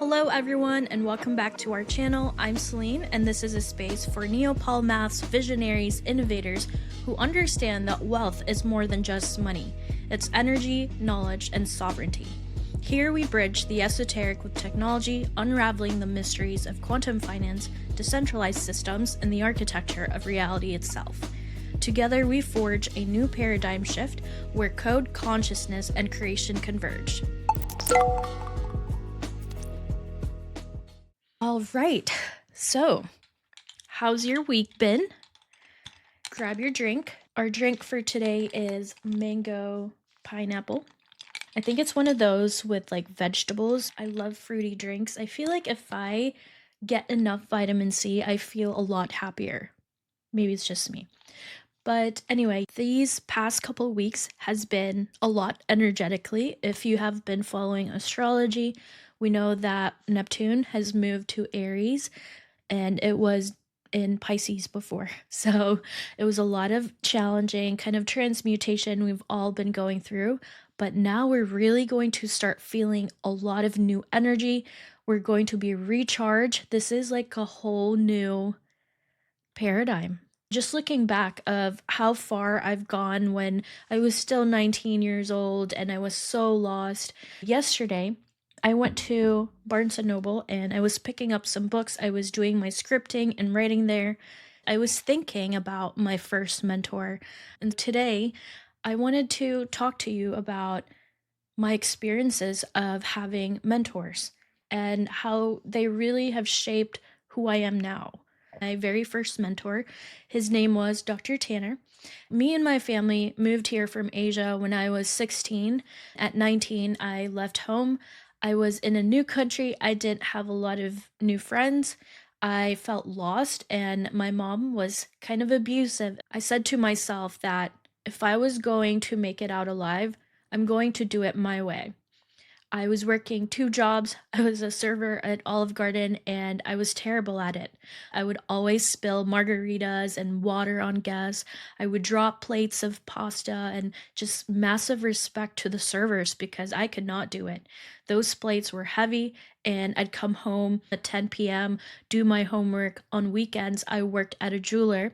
Hello everyone and welcome back to our channel. I'm Celine and this is a space for neo-polymaths, visionaries, innovators who understand that wealth is more than just money. It's energy, knowledge, and sovereignty. Here we bridge the esoteric with technology, unraveling the mysteries of quantum finance, decentralized systems, and the architecture of reality itself. Together we forge a new paradigm shift where code, consciousness, and creation converge. All right, so how's your week been? Grab your drink. Our drink for today is mango pineapple. I think it's one of those with like vegetables. I love fruity drinks. I feel like if I get enough vitamin C, I feel a lot happier. Maybe it's just me. But anyway, these past couple weeks has been a lot energetically. If you have been following astrology, we know that Neptune has moved to Aries and it was in Pisces before. So it was a lot of challenging kind of transmutation we've all been going through. But now we're really going to start feeling a lot of new energy. We're going to be recharged. This is like a whole new paradigm. Just looking back of how far I've gone when I was still 19 years old and I was so lost. Yesterday, I went to Barnes & Noble and I was picking up some books. I was doing my scripting and writing there. I was thinking about my first mentor. And today, I wanted to talk to you about my experiences of having mentors and how they really have shaped who I am now. My very first mentor, his name was Dr. Tanner. Me and my family moved here from Asia when I was 16. At 19, I left home. I was in a new country. I didn't have a lot of new friends. I felt lost, and my mom was kind of abusive. I said to myself that if I was going to make it out alive, I'm going to do it my way. I was working 2 jobs. I was a server at Olive Garden and I was terrible at it. I would always spill margaritas and water on guests. I would drop plates of pasta and just massive respect to the servers because I could not do it. Those plates were heavy and I'd come home at 10 p.m., do my homework. On weekends, I worked at a jeweler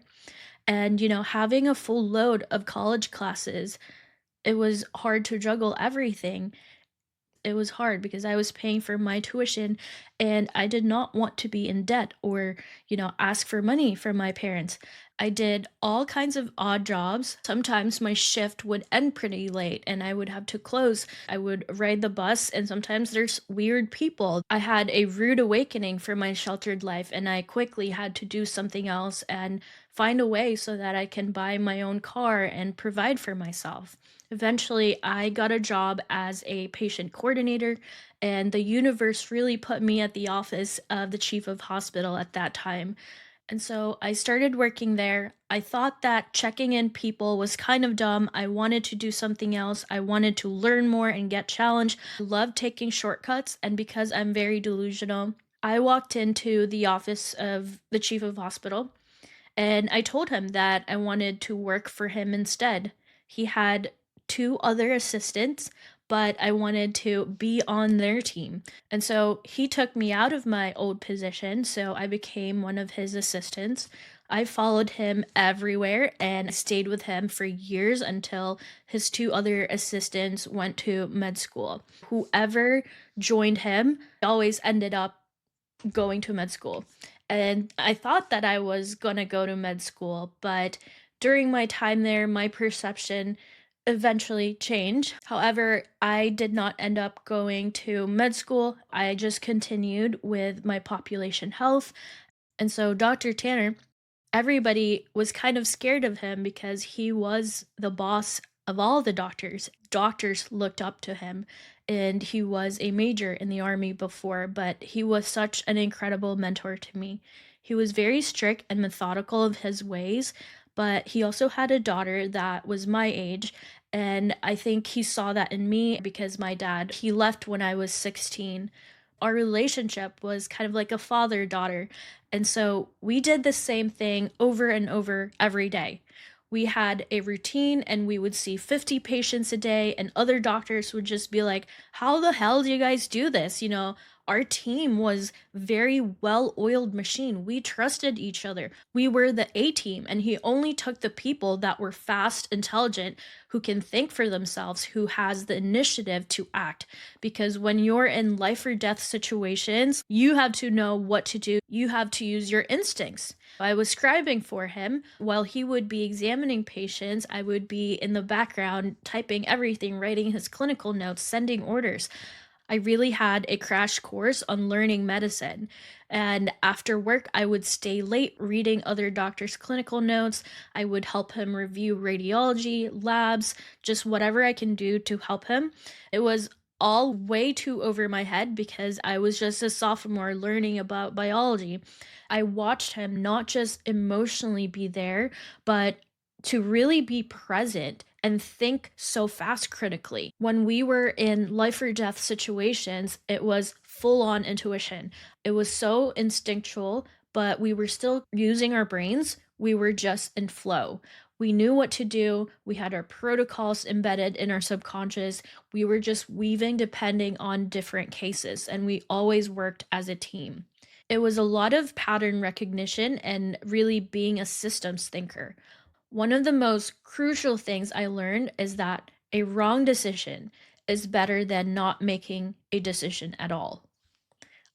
and, having a full load of college classes, it was hard to juggle everything. It was hard because I was paying for my tuition and I did not want to be in debt or, ask for money from my parents. I did all kinds of odd jobs. Sometimes my shift would end pretty late and I would have to close. I would ride the bus and sometimes there's weird people. I had a rude awakening for my sheltered life and I quickly had to do something else and find a way so that I can buy my own car and provide for myself. Eventually, I got a job as a patient coordinator, and the universe really put me at the office of the chief of hospital at that time. And so I started working there. I thought that checking in people was kind of dumb. I wanted to do something else. I wanted to learn more and get challenged. I love taking shortcuts, and because I'm very delusional, I walked into the office of the chief of hospital and I told him that I wanted to work for him instead. He had 2 other assistants, but I wanted to be on their team. And so he took me out of my old position, so I became one of his assistants. I followed him everywhere and stayed with him for years until his 2 other assistants went to med school. Whoever joined him always ended up going to med school. And I thought that I was gonna go to med school, but during my time there, my perception eventually changed. However, I did not end up going to med school. I just continued with my population health. And so Dr. Tanner, everybody was kind of scared of him because he was the boss of all the doctors. Doctors looked up to him, and he was a major in the army before, but he was such an incredible mentor to me. He was very strict and methodical of his ways, but he also had a daughter that was my age, and I think he saw that in me because my dad, he left when I was 16. Our relationship was kind of like a father-daughter, and so we did the same thing over and over every day. We had a routine and we would see 50 patients a day, and other doctors would just be like, how the hell do you guys do this? Our team was very well-oiled machine. We trusted each other. We were the A team, and he only took the people that were fast, intelligent, who can think for themselves, who has the initiative to act. Because when you're in life or death situations, you have to know what to do. You have to use your instincts. I was scribing for him. While he would be examining patients, I would be in the background typing everything, writing his clinical notes, sending orders. I really had a crash course on learning medicine. And after work, I would stay late reading other doctors' clinical notes. I would help him review radiology, labs, just whatever I can do to help him. It was all way too over my head because I was just a sophomore learning about biology. I watched him not just emotionally be there, but to really be present and think so fast critically. When we were in life or death situations, it was full on intuition. It was so instinctual, but we were still using our brains. We were just in flow. We knew what to do. We had our protocols embedded in our subconscious. We were just weaving depending on different cases, and we always worked as a team. It was a lot of pattern recognition and really being a systems thinker. One of the most crucial things I learned is that a wrong decision is better than not making a decision at all.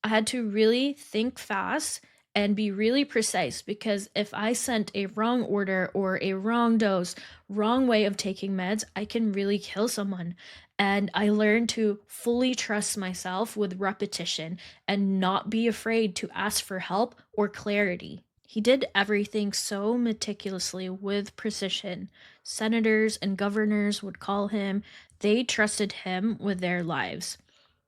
I had to really think fast and be really precise because if I sent a wrong order or a wrong dose, wrong way of taking meds, I can really kill someone. And I learned to fully trust myself with repetition and not be afraid to ask for help or clarity. He did everything so meticulously with precision. Senators and governors would call him, they trusted him with their lives.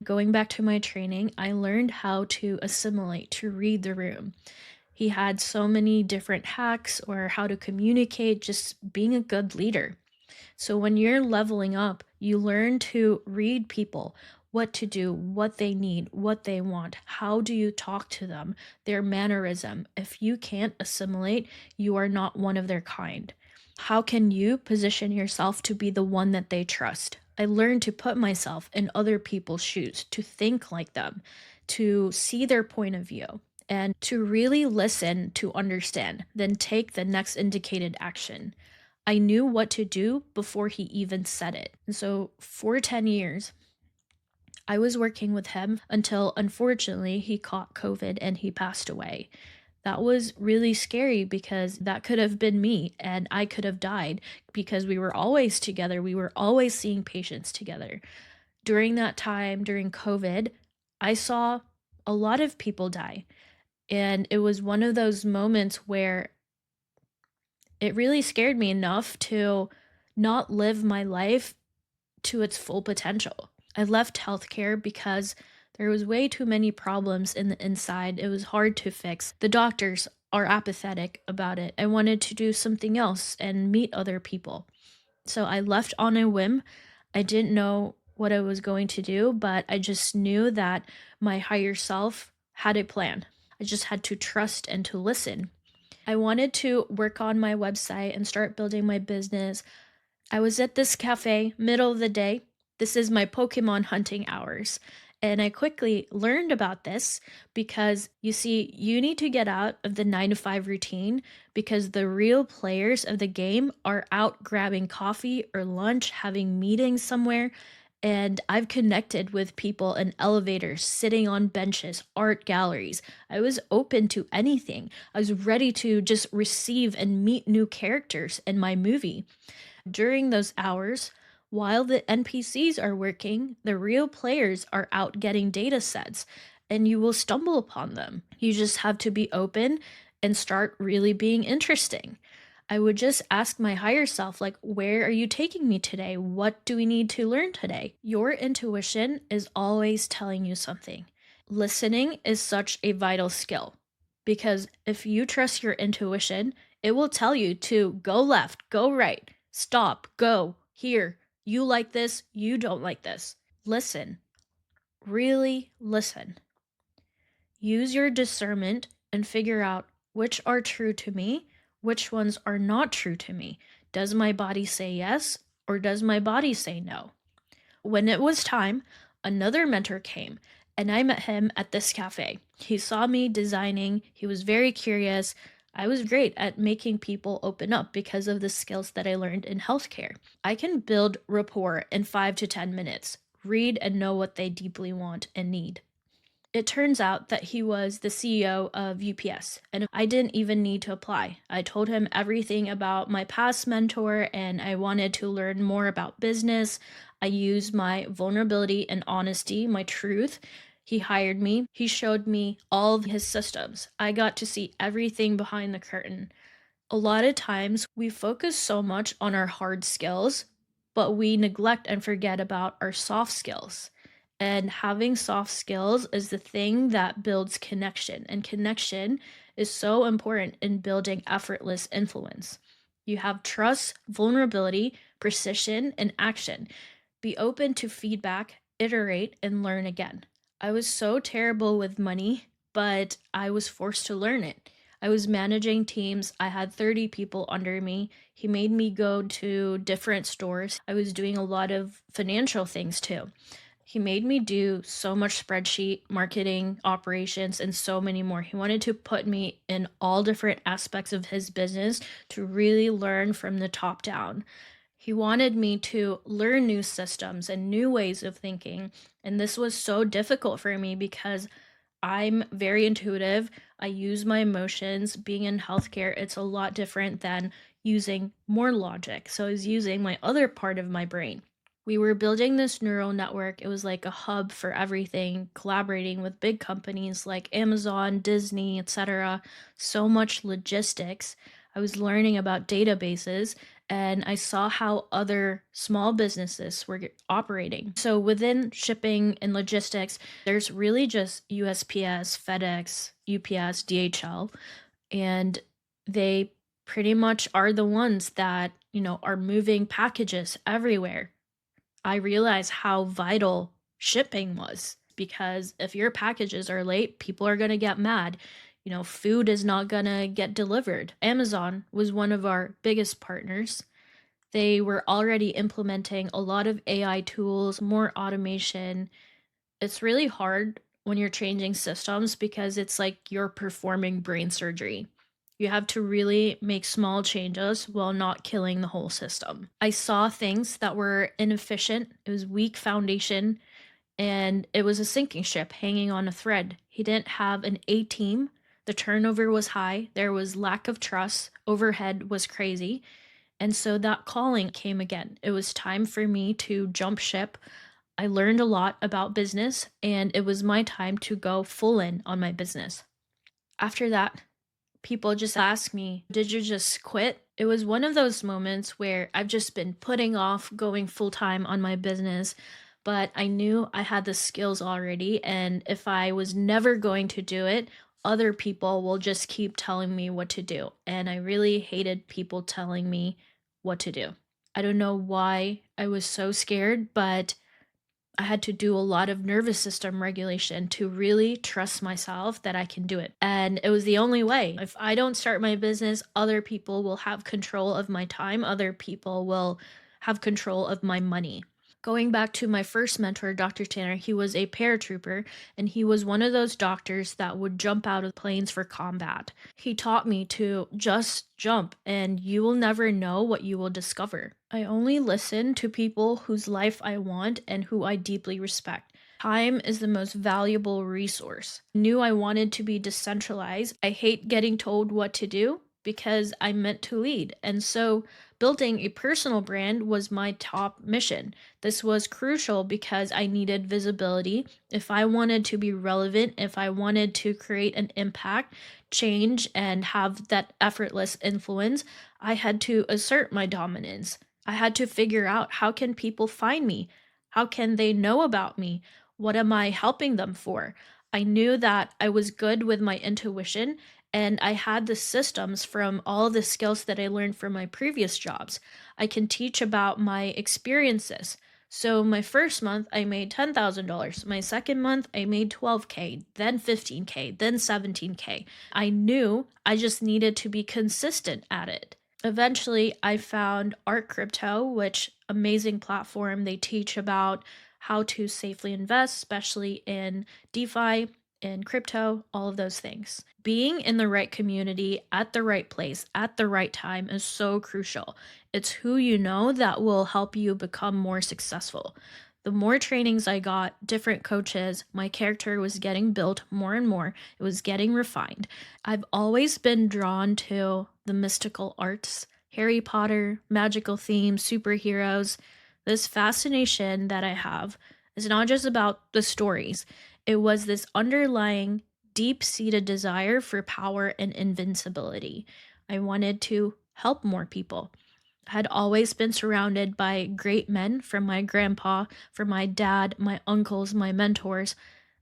Going back to my training, I learned how to assimilate, to read the room. He had so many different hacks or how to communicate, just being a good leader. So when you're leveling up, you learn to read people, what to do, what they need, what they want. How do you talk to them? Their mannerism. If you can't assimilate, you are not one of their kind. How can you position yourself to be the one that they trust? I learned to put myself in other people's shoes, to think like them, to see their point of view, and to really listen to understand, then take the next indicated action. I knew what to do before he even said it. And so for 10 years, I was working with him until unfortunately he caught COVID and he passed away. That was really scary because that could have been me and I could have died because we were always together. We were always seeing patients together. During that time, during COVID, I saw a lot of people die. And it was one of those moments where it really scared me enough to not live my life to its full potential. I left healthcare because there was way too many problems in the inside. It was hard to fix. The doctors are apathetic about it. I wanted to do something else and meet other people. So I left on a whim. I didn't know what I was going to do, but I just knew that my higher self had a plan. I just had to trust and to listen. I wanted to work on my website and start building my business. I was at this cafe, middle of the day. This is my Pokemon hunting hours. And I quickly learned about this because you see, you need to get out of the 9 to 5 routine because the real players of the game are out grabbing coffee or lunch, having meetings somewhere. And I've connected with people in elevators, sitting on benches, art galleries. I was open to anything. I was ready to just receive and meet new characters in my movie. During those hours, while the NPCs are working, the real players are out getting data sets, and you will stumble upon them. You just have to be open and start really being interesting. I would just ask my higher self, like, where are you taking me today? What do we need to learn today? Your intuition is always telling you something. Listening is such a vital skill because if you trust your intuition, it will tell you to go left, go right, stop, go, here. You like this, you don't like this. Listen, really listen. Use your discernment and figure out which are true to me, which ones are not true to me. Does my body say yes or does my body say no? When it was time, another mentor came And I met him at this cafe. He saw me designing, he was very curious. I was great at making people open up because of the skills that I learned in healthcare. I can build rapport in 5 to 10 minutes, read and know what they deeply want and need. It turns out that he was the CEO of UPS, and I didn't even need to apply. I told him everything about my past mentor, and I wanted to learn more about business. I used my vulnerability and honesty, my truth. He hired me. He showed me all of his systems. I got to see everything behind the curtain. A lot of times we focus so much on our hard skills, but we neglect and forget about our soft skills. And having soft skills is the thing that builds connection. And connection is so important in building effortless influence. You have trust, vulnerability, precision, and action. Be open to feedback, iterate, and learn again. I was so terrible with money, but I was forced to learn it. I was managing teams. I had 30 people under me. He made me go to different stores. I was doing a lot of financial things too. He made me do so much spreadsheet, marketing, operations, and so many more. He wanted to put me in all different aspects of his business to really learn from the top down. He wanted me to learn new systems and new ways of thinking. And this was so difficult for me because I'm very intuitive. I use my emotions. Being in healthcare, it's a lot different than using more logic. So I was using my other part of my brain. We were building this neural network. It was like a hub for everything, collaborating with big companies like Amazon, Disney, etc. So much logistics. I was learning about databases and I saw how other small businesses were operating. So within shipping and logistics, there's really just USPS, FedEx, UPS, DHL, and they pretty much are the ones that, are moving packages everywhere. I realized how vital shipping was because if your packages are late, people are going to get mad. Food is not going to get delivered. Amazon was one of our biggest partners. They were already implementing a lot of AI tools, more automation. It's really hard when you're changing systems because it's like you're performing brain surgery. You have to really make small changes while not killing the whole system. I saw things that were inefficient. It was weak foundation and it was a sinking ship hanging on a thread. He didn't have an A team. The turnover was high. There was lack of trust. Overhead was crazy. And so that calling came again. It was time for me to jump ship. I learned a lot about business and it was my time to go full in on my business. After that, people just ask me, "Did you just quit?" It was one of those moments where I've just been putting off going full time on my business, but I knew I had the skills already. And if I was never going to do it, other people will just keep telling me what to do. And I really hated people telling me what to do. I don't know why I was so scared, but I had to do a lot of nervous system regulation to really trust myself that I can do it. And it was the only way. If I don't start my business, other people will have control of my time, other people will have control of my money. Going back to my first mentor, Dr. Tanner, he was a paratrooper and he was one of those doctors that would jump out of planes for combat. He taught me to just jump and you will never know what you will discover. I only listen to people whose life I want and who I deeply respect. Time is the most valuable resource. I knew I wanted to be decentralized. I hate getting told what to do because I'm meant to lead. And so building a personal brand was my top mission. This was crucial because I needed visibility. If I wanted to be relevant, if I wanted to create an impact, change, and have that effortless influence, I had to assert my dominance. I had to figure out, how can people find me? How can they know about me? What am I helping them for? I knew that I was good with my intuition and I had the systems from all the skills that I learned from my previous jobs. I can teach about my experiences. So my first month I made $10,000. My second month I made 12K, then 15K, then 17K. I knew I just needed to be consistent at it. Eventually I found Art Crypto, which amazing platform. They teach about how to safely invest, especially in DeFi, in crypto, all of those things. Being in the right community at the right place at the right time is so crucial. It's who you know that will help you become more successful. The more trainings I got, different coaches, my character was getting built more and more. It was getting refined. I've always been drawn to the mystical arts, Harry Potter, magical themes, superheroes. This fascination that I have is not just about the stories, it was this underlying, deep seated desire for power and invincibility. I wanted to help more people. I had always been surrounded by great men from my grandpa, from my dad, my uncles, my mentors.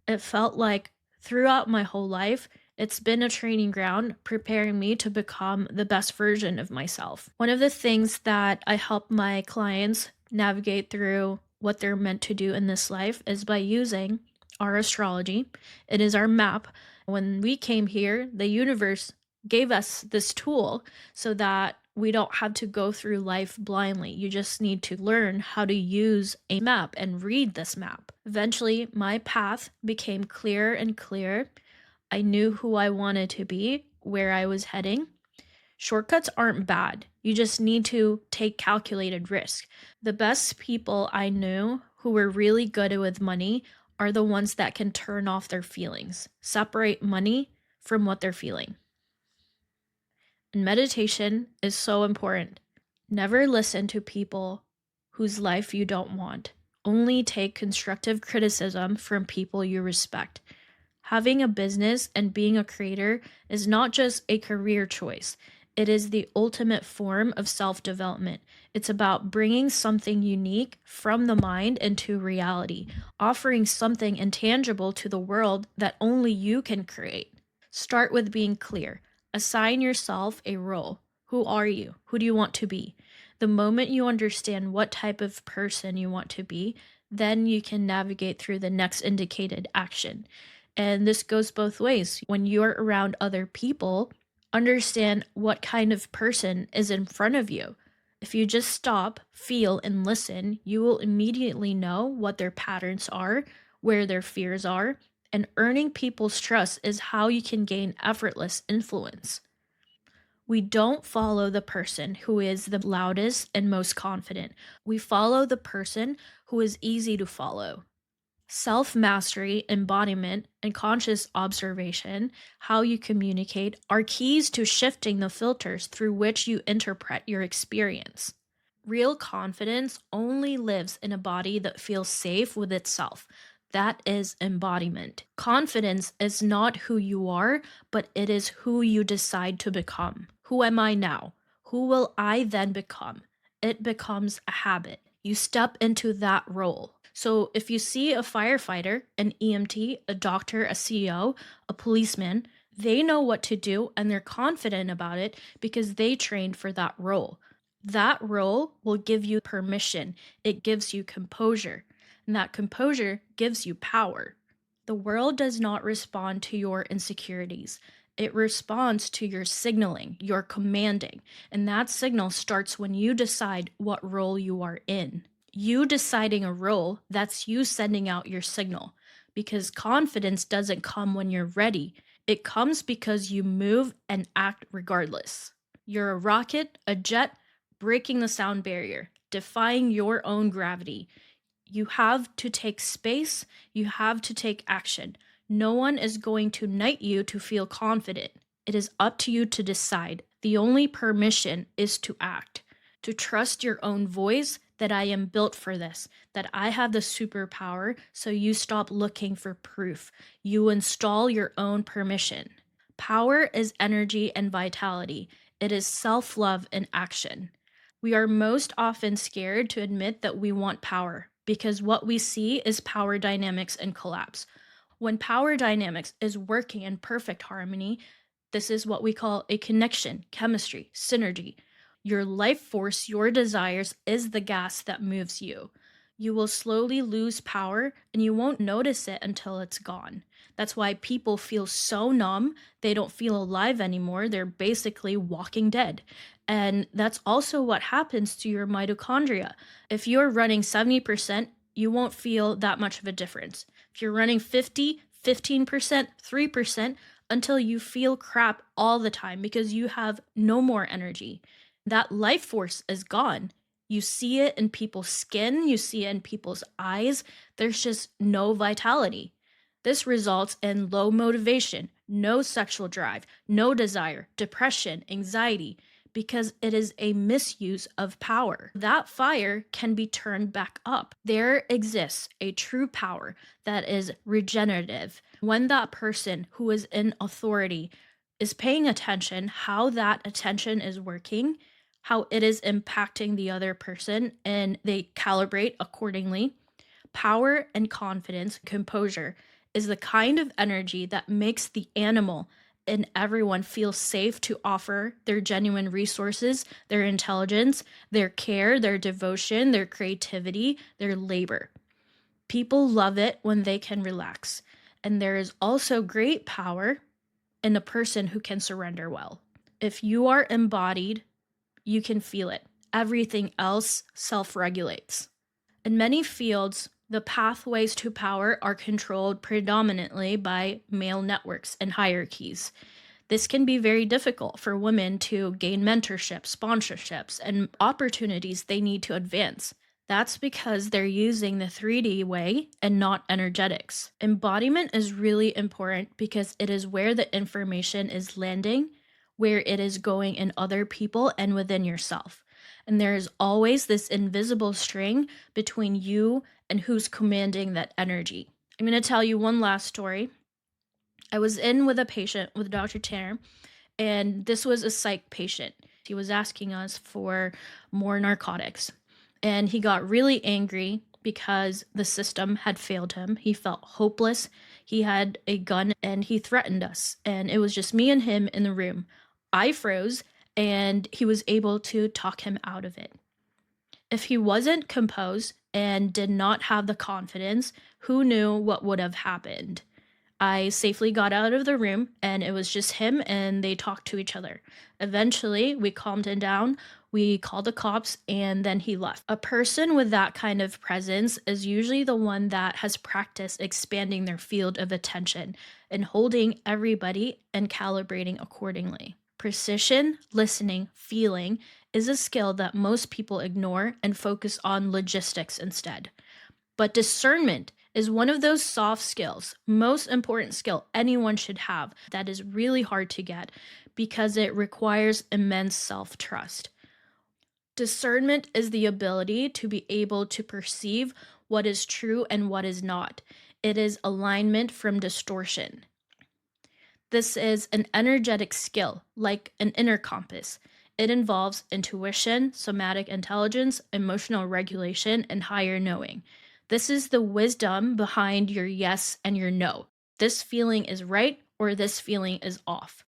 It felt like throughout my whole life, it's been a training ground preparing me to become the best version of myself. One of the things that I help my clients navigate through what they're meant to do in this life is by using our astrology. It is our map. When we came here, the universe gave us this tool so that we don't have to go through life blindly. You just need to learn how to use a map and read this map. Eventually, my path became clearer and clearer. I knew who I wanted to be, where I was heading. Shortcuts aren't bad. You just need to take calculated risk. The best people I knew who were really good with money are the ones that can turn off their feelings, separate money from what they're feeling. And meditation is so important. Never listen to people whose life you don't want. Only take constructive criticism from people you respect. Having a business and being a creator is not just a career choice. It is the ultimate form of self-development. It's about bringing something unique from the mind into reality, offering something intangible to the world that only you can create. Start with being clear. Assign yourself a role. Who are you? Who do you want to be? The moment you understand what type of person you want to be, then you can navigate through the next indicated action. And this goes both ways. When you're around other people, understand what kind of person is in front of you. If you just stop, feel, and listen, you will immediately know what their patterns are, where their fears are, and earning people's trust is how you can gain effortless influence. We don't follow the person who is the loudest and most confident. We follow the person who is easy to follow. Self-mastery, embodiment, and conscious observation, how you communicate, are keys to shifting the filters through which you interpret your experience. Real confidence only lives in a body that feels safe with itself. That is embodiment. Confidence is not who you are, but it is who you decide to become. Who am I now? Who will I then become? It becomes a habit. You step into that role. So if you see a firefighter, an EMT, a doctor, a CEO, a policeman, they know what to do and they're confident about it because they trained for that role. That role will give you permission. It gives you composure. And that composure gives you power. The world does not respond to your insecurities. It responds to your signaling, your commanding. And that signal starts when you decide what role you are in. You deciding a role, that's you sending out your signal. Because confidence doesn't come when you're ready. It comes because you move and act regardless. You're a rocket, a jet, breaking the sound barrier, defying your own gravity. You have to take space, you have to take action. No one is going to knight you to feel confident. It is up to you to decide. The only permission is to act, to trust your own voice, that I am built for this, that I have the superpower, so you stop looking for proof. You install your own permission. Power is energy and vitality. It is self-love in action. We are most often scared to admit that we want power because what we see is power dynamics and collapse. When power dynamics is working in perfect harmony, this is what we call a connection, chemistry, synergy. Your life force, your desires is the gas that moves you. You will slowly lose power and you won't notice it until it's gone. That's why people feel so numb, they don't feel alive anymore. They're basically walking dead. And that's also what happens to your mitochondria. If you're running 70% you won't feel that much of a difference. If you're running 50, 15%, 3%, until you feel crap all the time because you have no more energy. That life force is gone. You see it in people's skin, you see it in people's eyes. There's just no vitality. This results in low motivation, no sexual drive, no desire, depression, anxiety, because it is a misuse of power. That fire can be turned back up. There exists a true power that is regenerative. When that person who is in authority is paying attention, how that attention is working, how it is impacting the other person, and they calibrate accordingly. Power and confidence, composure is the kind of energy that makes the animal and everyone feel safe to offer their genuine resources, their intelligence, their care, their devotion, their creativity, their labor. People love it when they can relax. And there is also great power in a person who can surrender well. If you are embodied, you can feel it. Everything else self-regulates. In many fields, the pathways to power are controlled predominantly by male networks and hierarchies. This can be very difficult for women to gain mentorship, sponsorships, and opportunities they need to advance. That's because they're using the 3D way and not energetics. Embodiment is really important because it is where the information is landing, where it is going in other people and within yourself. And there is always this invisible string between you and who's commanding that energy. I'm going to tell you one last story. I was in with a patient with Dr. Tanner, and this was a psych patient. He was asking us for more narcotics, and he got really angry because the system had failed him. He felt hopeless. He had a gun, and he threatened us, and it was just me and him in the room. I froze, and he was able to talk him out of it. If he wasn't composed and did not have the confidence, who knew what would have happened? I safely got out of the room, and it was just him, and they talked to each other. Eventually, we calmed him down, we called the cops, and then he left. A person with that kind of presence is usually the one that has practiced expanding their field of attention and holding everybody and calibrating accordingly. Precision, listening, feeling is a skill that most people ignore and focus on logistics instead. But discernment is one of those soft skills, most important skill anyone should have, that is really hard to get because it requires immense self-trust. Discernment is the ability to be able to perceive what is true and what is not. It is alignment from distortion. This is an energetic skill, like an inner compass. It involves intuition, somatic intelligence, emotional regulation, and higher knowing. This is the wisdom behind your yes and your no. This feeling is right or this feeling is off.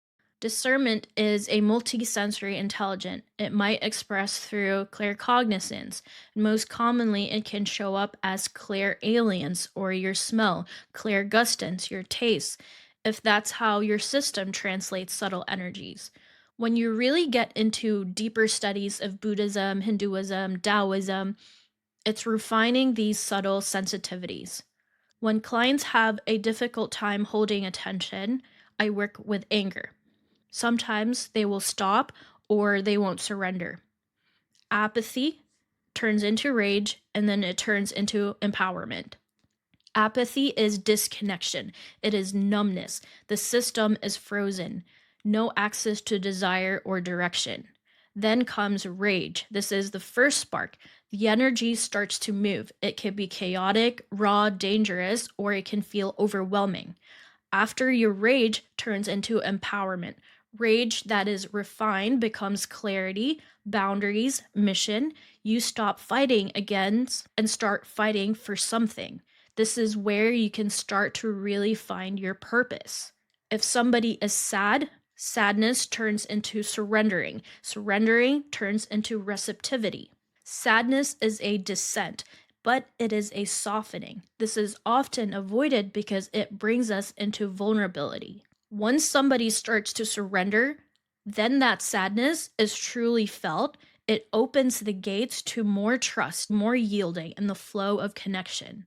Discernment is a multisensory intelligence. It might express through claircognizance. Most commonly, it can show up as clairalience or your smell, clairgustance, your taste, if that's how your system translates subtle energies. When you really get into deeper studies of Buddhism, Hinduism, Taoism, it's refining these subtle sensitivities. When clients have a difficult time holding attention, I work with anger. Sometimes they will stop or they won't surrender. Apathy turns into rage, and then it turns into empowerment. Apathy is disconnection. It is numbness. The system is frozen. No access to desire or direction. Then comes rage. This is the first spark. The energy starts to move. It can be chaotic, raw, dangerous, or it can feel overwhelming. After your rage turns into empowerment. Rage that is refined becomes clarity, boundaries, mission. You stop fighting against and start fighting for something. This is where you can start to really find your purpose. If somebody is sad, sadness turns into surrendering. Surrendering turns into receptivity. Sadness is a descent, but it is a softening. This is often avoided because it brings us into vulnerability. Once somebody starts to surrender, then that sadness is truly felt It opens the gates to more trust, more yielding, and the flow of connection.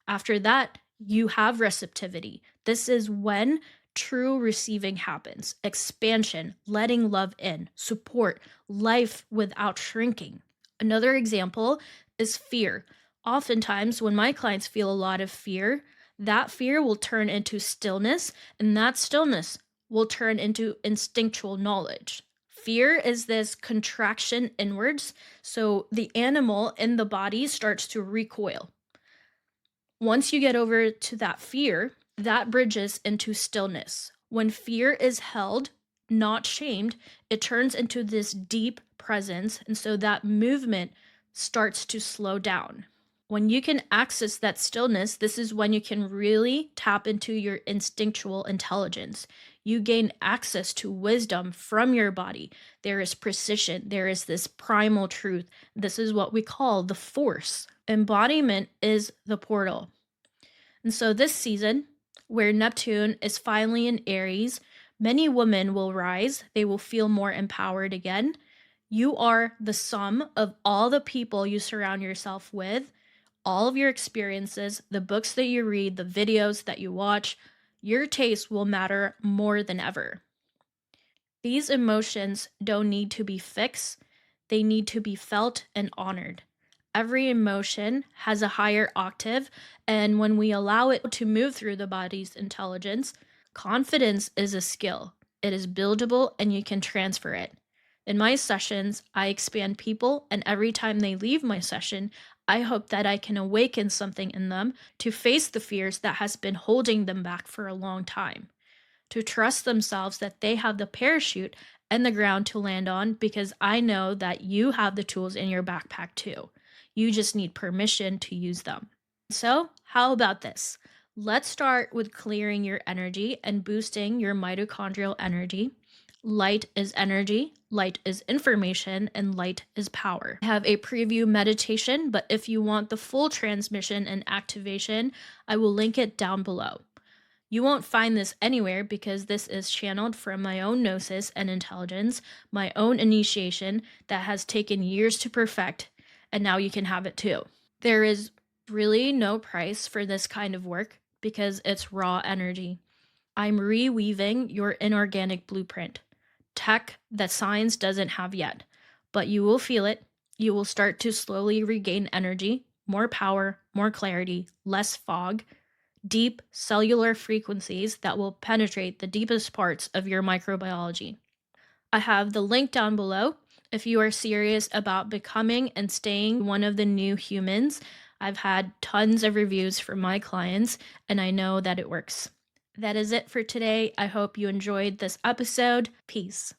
After that, you have receptivity. This is when true receiving happens, expansion, letting love in, support, life without shrinking. Another example is fear. Oftentimes, when my clients feel a lot of fear, that fear will turn into stillness, and that stillness will turn into instinctual knowledge. Fear is this contraction inwards, so the animal in the body starts to recoil. Once you get over to that fear, that bridges into stillness. When fear is held, not shamed, it turns into this deep presence. And so that movement starts to slow down. When you can access that stillness, this is when you can really tap into your instinctual intelligence. You gain access to wisdom from your body. There is precision, there is this primal truth. This is what we call the force. Embodiment is the portal. And so this season, where Neptune is finally in Aries, many women will rise. They will feel more empowered again. You are the sum of all the people you surround yourself with, all of your experiences, the books that you read, the videos that you watch. Your taste will matter more than ever. These emotions don't need to be fixed, they need to be felt and honored. Every emotion has a higher octave, and when we allow it to move through the body's intelligence, confidence is a skill. It is buildable and you can transfer it. In my sessions, I expand people, and every time they leave my session, I hope that I can awaken something in them to face the fears that has been holding them back for a long time, to trust themselves that they have the parachute and the ground to land on, because I know that you have the tools in your backpack too. You just need permission to use them. So, how about this? Let's start with clearing your energy and boosting your mitochondrial energy. Light is energy, light is information, and light is power. I have a preview meditation, but if you want the full transmission and activation, I will link it down below. You won't find this anywhere because this is channeled from my own gnosis and intelligence, my own initiation that has taken years to perfect, and now you can have it too. There is really no price for this kind of work because it's raw energy. I'm reweaving your inorganic blueprint, tech that science doesn't have yet, but you will feel it. You will start to slowly regain energy, more power, more clarity, less fog, deep cellular frequencies that will penetrate the deepest parts of your microbiology. I have the link down below if you are serious about becoming and staying one of the new humans. I've had tons of reviews from my clients, and I know that it works. That is it for today. I hope you enjoyed this episode. Peace.